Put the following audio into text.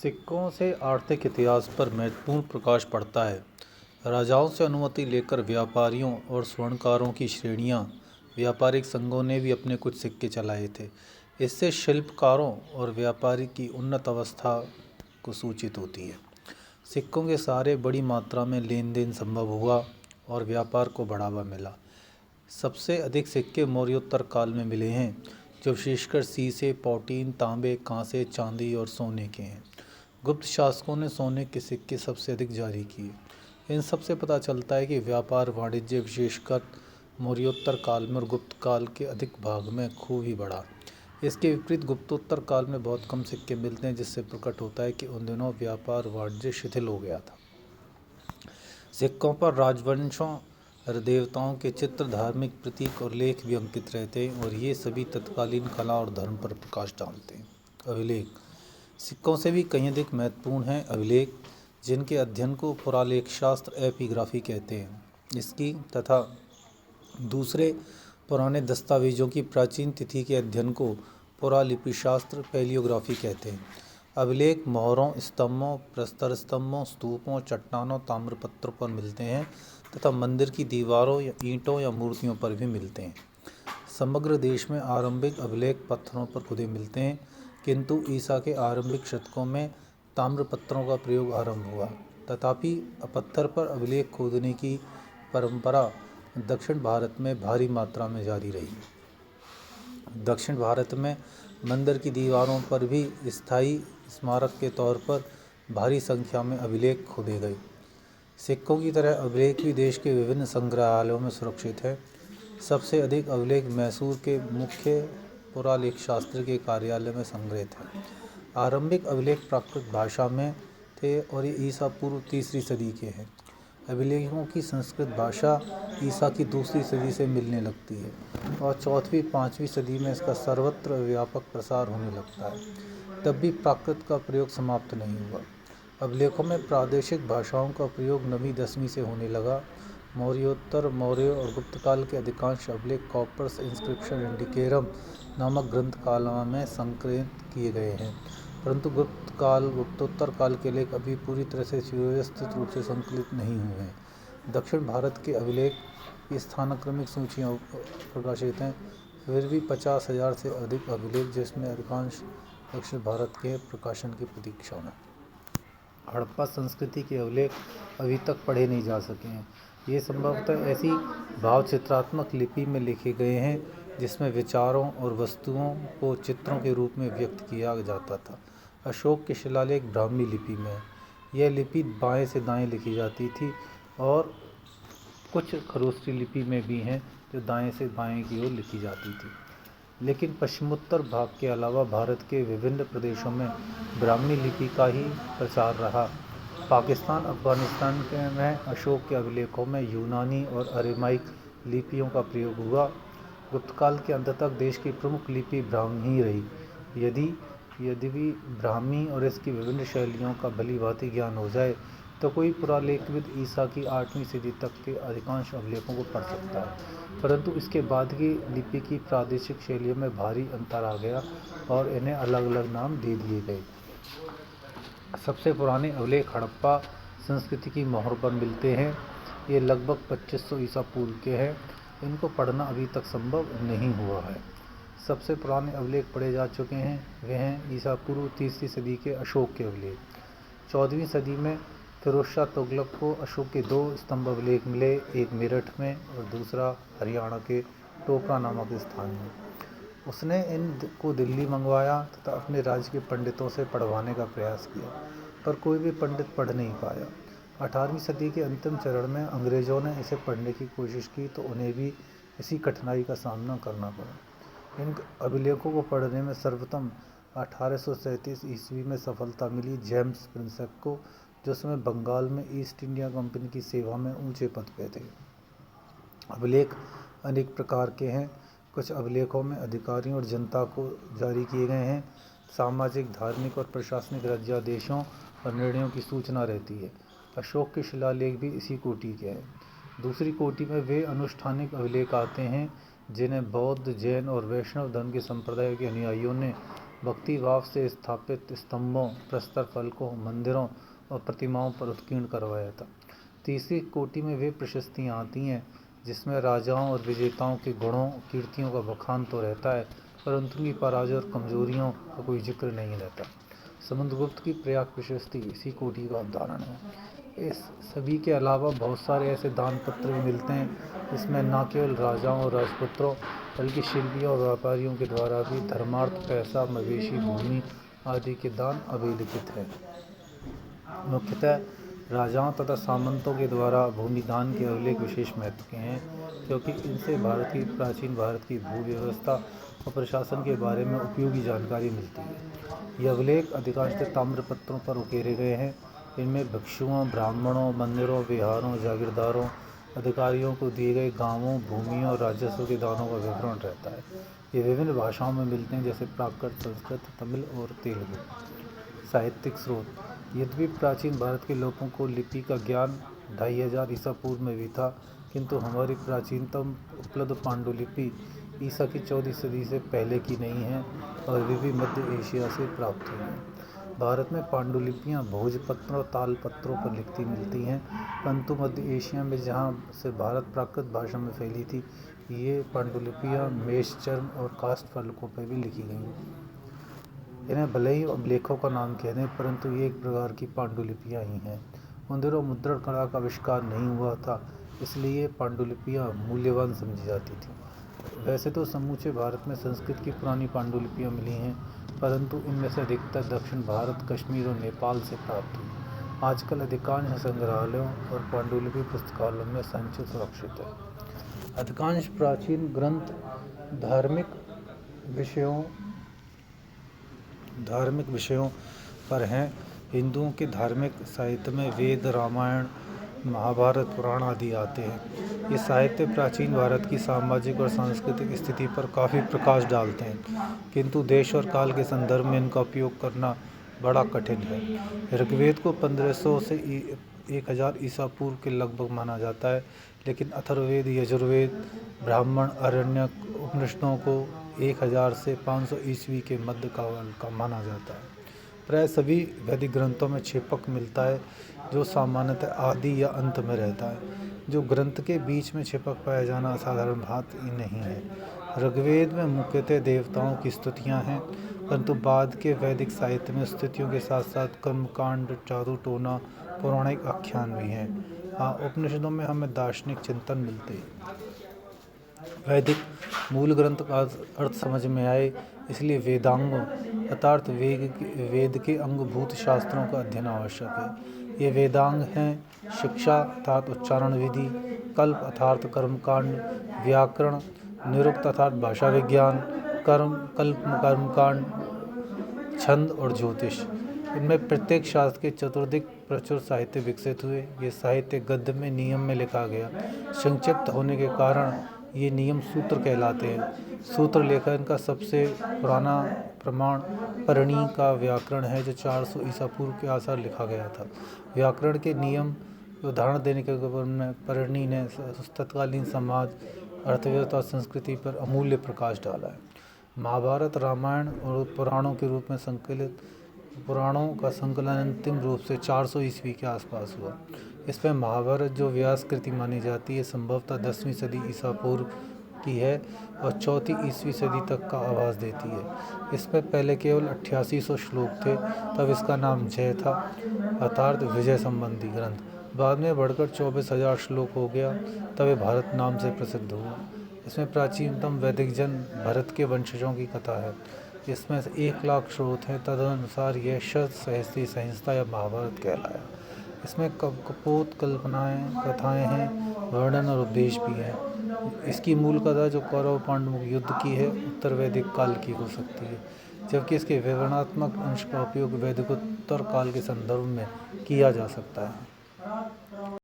सिक्कों से आर्थिक इतिहास पर महत्वपूर्ण प्रकाश पड़ता है। राजाओं से अनुमति लेकर व्यापारियों और स्वर्णकारों की श्रेणियां, व्यापारिक संघों ने भी अपने कुछ सिक्के चलाए थे। इससे शिल्पकारों और व्यापारी की उन्नत अवस्था को सूचित होती है। सिक्कों के सहारे बड़ी मात्रा में लेन देन संभव हुआ और व्यापार को बढ़ावा मिला। सबसे अधिक सिक्के मौर्योत्तर काल में मिले हैं, जो विशेषकर सीसे, प्लेटिन, तांबे, कांसे, चांदी और सोने के हैं। गुप्त शासकों ने सोने के सिक्के सबसे अधिक जारी किए। इन सब से पता चलता है कि व्यापार वाणिज्य विशेषकर मौर्योत्तर काल में और गुप्त काल के अधिक भाग में खूब ही बढ़ा। इसके विपरीत गुप्तोत्तर काल में बहुत कम सिक्के मिलते हैं, जिससे प्रकट होता है कि उन दिनों व्यापार वाणिज्य शिथिल हो गया था। सिक्कों पर राजवंशों, देवताओं के चित्र, धार्मिक प्रतीक और लेख भी अंकित रहते हैं और ये सभी तत्कालीन कला और धर्म पर प्रकाश डालते हैं। अभिलेख सिक्कों से भी कहीं अधिक महत्वपूर्ण हैं अभिलेख, जिनके अध्ययन को पुरालेख शास्त्र एपिग्राफी कहते हैं। इसकी तथा दूसरे पुराने दस्तावेजों की प्राचीन तिथि के अध्ययन को पुरालिपि शास्त्र पैलियोग्राफी कहते हैं। अभिलेख मोहरों, स्तंभों, प्रस्तर स्तंभों, स्तूपों, चट्टानों, ताम्रपत्रों पर मिलते हैं तथा मंदिर की दीवारों या ईंटों या मूर्तियों पर भी मिलते हैं। समग्र देश में आरंभिक अभिलेख पत्थरों पर खुदे मिलते हैं, किंतु ईसा के आरंभिक शतकों में ताम्रपत्रों का प्रयोग आरंभ हुआ। तथापि पत्थर पर अभिलेख खोदने की परंपरा दक्षिण भारत में भारी मात्रा में जारी रही। दक्षिण भारत में मंदिर की दीवारों पर भी स्थायी स्मारक के तौर पर भारी संख्या में अभिलेख खोदे गए। सिक्कों की तरह अभिलेख भी देश के विभिन्न संग्रहालयों में सुरक्षित है। सबसे अधिक अभिलेख मैसूर के मुख्य पुरालेख शास्त्र के कार्यालय में संग्रहित है। आरंभिक अभिलेख प्राकृत भाषा में थे और ये ईसा पूर्व 3री सदी के हैं। अभिलेखों की संस्कृत भाषा ईसा की 2री सदी से मिलने लगती है और 4वीं-5वीं सदी में इसका सर्वत्र व्यापक प्रसार होने लगता है। तब भी प्राकृत का प्रयोग समाप्त नहीं हुआ। अभिलेखों में प्रादेशिक भाषाओं का प्रयोग 9वीं-10वीं से होने लगा। मौर्योत्तर, मौर्य और गुप्तकाल के अधिकांश अभिलेख कॉर्पस इंस्क्रिप्शन इंडिकेरम नामक ग्रंथकाला में संकलित किए गए हैं, परंतु गुप्तोत्तर काल के लेख अभी पूरी तरह से सुव्यवस्थित रूप से संकलित नहीं हुए हैं। दक्षिण भारत के अभिलेख की स्थानक्रमिक सूचियाँ प्रकाशित हैं, फिर भी 50,000 से अधिक अभिलेख, जिसमें अधिकांश दक्षिण भारत के प्रकाशन की प्रतीक्षा में। हड़प्पा संस्कृति के अभिलेख अभी तक पढ़े नहीं जा सके हैं। ये संभवतः ऐसी भावचित्रात्मक लिपि में लिखे गए हैं जिसमें विचारों और वस्तुओं को चित्रों के रूप में व्यक्त किया जाता था। अशोक के शिलालेख ब्राह्मी लिपि में है। यह लिपि बाएं से दाएं लिखी जाती थी और कुछ खरोष्ठी लिपि में भी हैं जो दाएं से बाएं की ओर लिखी जाती थी। लेकिन पश्चिमोत्तर भाग के अलावा भारत के विभिन्न प्रदेशों में ब्राह्मी लिपि का ही प्रचार रहा। पाकिस्तान, अफगानिस्तान में अशोक के अभिलेखों में यूनानी और अरेमाइक लिपियों का प्रयोग हुआ। गुप्तकाल के अंत तक देश की प्रमुख लिपि ब्राह्मी ही रही। यदि ब्राह्मी और इसकी विभिन्न शैलियों का भली भांति ज्ञान हो जाए तो कोई पुरालेखविद ईसा की 8वीं सदी तक के अधिकांश अभिलेखों को पढ़ सकता है, परंतु इसके बाद की लिपि की प्रादेशिक शैलियों में भारी अंतर आ गया और इन्हें अलग अलग नाम दे दिए गए। सबसे पुराने अभिलेख हड़प्पा संस्कृति की मोहर पर मिलते हैं। ये लगभग 2500 ईसा पूर्व के हैं। इनको पढ़ना अभी तक संभव नहीं हुआ है। सबसे पुराने अभिलेख पढ़े जा चुके हैं वे हैं ईसा पूर्व 3री सदी के अशोक के अभिलेख। 14वीं सदी में फिरोज शाह तुगलक को अशोक के 2 स्तंभ अभिलेख मिले, एक मेरठ में और दूसरा हरियाणा के टोपरा नामक स्थान में। उसने इन को दिल्ली मंगवाया तथा अपने राज्य के पंडितों से पढ़वाने का प्रयास किया, पर कोई भी पंडित पढ़ नहीं पाया। 18वीं सदी के अंतिम चरण में अंग्रेज़ों ने इसे पढ़ने की कोशिश की तो उन्हें भी इसी कठिनाई का सामना करना पड़ा। इन अभिलेखों को पढ़ने में सर्वप्रथम 1837 ईस्वी में सफलता मिली जेम्स प्रिंसेप को, जो समय बंगाल में ईस्ट इंडिया कंपनी की सेवा में ऊंचे पद पे थे। अभिलेख अनेक प्रकार के हैं। कुछ अभिलेखों में अधिकारियों और जनता को जारी किए गए हैं। सामाजिक, धार्मिक और प्रशासनिक राज्यादेशों और निर्णयों की सूचना रहती है। अशोक के शिलालेख भी इसी कोटि के हैं। दूसरी कोटि में वे अनुष्ठानिक अभिलेख आते हैं जिन्हें बौद्ध, जैन और वैष्णव धर्म के संप्रदाय के अनुयायियों ने भक्ति भाव से स्थापित स्तंभों, प्रस्तर फलकों, मंदिरों और प्रतिमाओं पर उत्कीर्ण करवाया था। तीसरी कोटि में वे प्रशस्तियाँ आती हैं जिसमें राजाओं और विजेताओं के गुणों कीर्तियों का बखान तो रहता है, परंतु उनकी पराजय और कमजोरियों का कोई जिक्र नहीं रहता। समुद्रगुप्त की प्रयाग प्रशस्ति इसी कोटि का उदाहरण है। इस सभी के अलावा बहुत सारे ऐसे दान पत्र भी मिलते हैं जिसमें न केवल राजाओं और राजपुत्रों बल्कि शिल्पियों और व्यापारियों के द्वारा भी धर्मार्थ, पैसा, मवेशी, भूमि आदि के दान अभिलिखित हैं। मुख्यतः राजाओं तथा सामंतों के द्वारा भूमि दान के अभिलेख विशेष महत्व के हैं, क्योंकि इनसे प्राचीन भारत की भू व्यवस्था और प्रशासन के बारे में उपयोगी जानकारी मिलती है। ये अभिलेख अधिकांशतः ताम्रपत्रों पर उकेरे गए हैं। इनमें भिक्षुओं, ब्राह्मणों, मंदिरों, विहारों, जागीरदारों, अधिकारियों को दिए गए गांवों, भूमियों और राजस्व के दानों का विवरण रहता है। ये विभिन्न भाषाओं में मिलते हैं, जैसे प्राकृत, संस्कृत, तमिल और तेलुगु। साहित्यिक स्रोत। यद्यपि प्राचीन भारत के लोगों को लिपि का ज्ञान 2500 ईसा पूर्व में भी था, किंतु हमारी प्राचीनतम उपलब्ध पांडुलिपि ईसा की 14वीं सदी से पहले की नहीं है और वे भी मध्य एशिया से प्राप्त हुई हैं। भारत में पांडुलिपियाँ भोजपत्रों और तालपत्रों पर लिखती मिलती हैं, परंतु मध्य एशिया में जहाँ से भारत प्राकृत भाषा में फैली थी, ये पांडुलिपियाँ मेष, चर्म और काष्ठ फलकों पर भी लिखी गई। इन्हें भले ही अभिलेखों का नाम कह दें, परंतु ये एक प्रकार की पांडुलिपियाँ ही हैं। उन दिनों मुद्रण कला का आविष्कार नहीं हुआ था, इसलिए पांडुलिपियाँ मूल्यवान समझी जाती थीं। वैसे तो समूचे भारत में संस्कृत की पुरानी पांडुलिपियाँ मिली हैं, परंतु इनमें से अधिकतर दक्षिण भारत, कश्मीर और नेपाल से प्राप्त हुई। आजकल अधिकांश संग्रहालयों और पांडुलिपि पुस्तकालयों में संचित सुरक्षित है। अधिकांश प्राचीन ग्रंथ धार्मिक विषयों पर हैं। हिंदुओं के धार्मिक साहित्य में वेद, रामायण, महाभारत, पुराण आदि आते हैं। ये साहित्य प्राचीन भारत की सामाजिक और सांस्कृतिक स्थिति पर काफ़ी प्रकाश डालते हैं, किंतु देश और काल के संदर्भ में इनका उपयोग करना बड़ा कठिन है। ऋग्वेद को 1500 से 1000 ईसा पूर्व के लगभग माना जाता है, लेकिन अथर्ववेद, यजुर्वेद, ब्राह्मण, आरण्यक, उपनिषदों को 1000 से 500 ईस्वी के मध्य काल का माना जाता है। प्राय सभी वैदिक ग्रंथों में छेपक मिलता है, जो सामान्यतः आदि या अंत में रहता है। जो ग्रंथ के बीच में छेपक पाया जाना असाधारण बात ही नहीं है। ऋग्वेद में मुख्यतः देवताओं की स्तुतियाँ हैं, परंतु बाद के वैदिक साहित्य में स्तुतियों के साथ साथ कर्मकांड, जादू टोना, पौराणिक आख्यान भी हैं। उपनिषदों में हमें दार्शनिक चिंतन मिलते हैं। वैदिक मूल ग्रंथ का अर्थ समझ में आए, इसलिए वेदांगों अर्थात वेद के अंगभूत शास्त्रों का अध्ययन आवश्यक है। ये वेदांग हैं शिक्षा अर्थात उच्चारण विधि, कल्प अर्थात कर्मकांड, व्याकरण, निरुक्त अर्थात भाषा विज्ञान, कर्मकांड, छंद और ज्योतिष। इनमें प्रत्येक शास्त्र के चतुर्दिक प्रचुर साहित्य विकसित हुए। ये साहित्य गद्य में नियम में लिखा गया। संक्षिप्त होने के कारण ये नियम सूत्र कहलाते हैं। सूत्र लेखन का सबसे पुराना प्रमाण परणी का व्याकरण है, जो 400 ईसा पूर्व के आसपास लिखा गया था। व्याकरण के नियम उदाहरण देने के ऊपर में परणी ने तत्कालीन समाज, अर्थव्यवस्था और संस्कृति पर अमूल्य प्रकाश डाला है। महाभारत, रामायण और पुराणों के रूप में संकलित पुराणों का संकलन अंतिम रूप से 400 ईस्वी के आसपास हुआ। इसमें महाभारत, जो व्यास कृति मानी जाती है, संभवतः 10वीं सदी ईसा पूर्व की है और 4वीं ईस्वी सदी तक का आभास देती है। इसमें पहले केवल 8800 श्लोक थे, तब इसका नाम जय था अर्थात विजय संबंधी ग्रंथ। बाद में बढ़कर 24,000 श्लोक हो गया, तब ये भारत नाम से प्रसिद्ध हुआ। इसमें प्राचीनतम वैदिक जन भरत के वंशजों की कथा है। इसमें से 1 लाख स्रोत हैं। तदनुसार यह सहस्त्री संहिता या महाभारत कहलाया। इसमें कपोत कथाएं हैं, वर्णन और उपदेश भी हैं। इसकी मूल कथा जो कौरव पांडवों युद्ध की है, उत्तर वैदिक काल की हो सकती है, जबकि इसके विवरणात्मक अंश का उपयोग वैदिकोत्तर काल के संदर्भ में किया जा सकता है।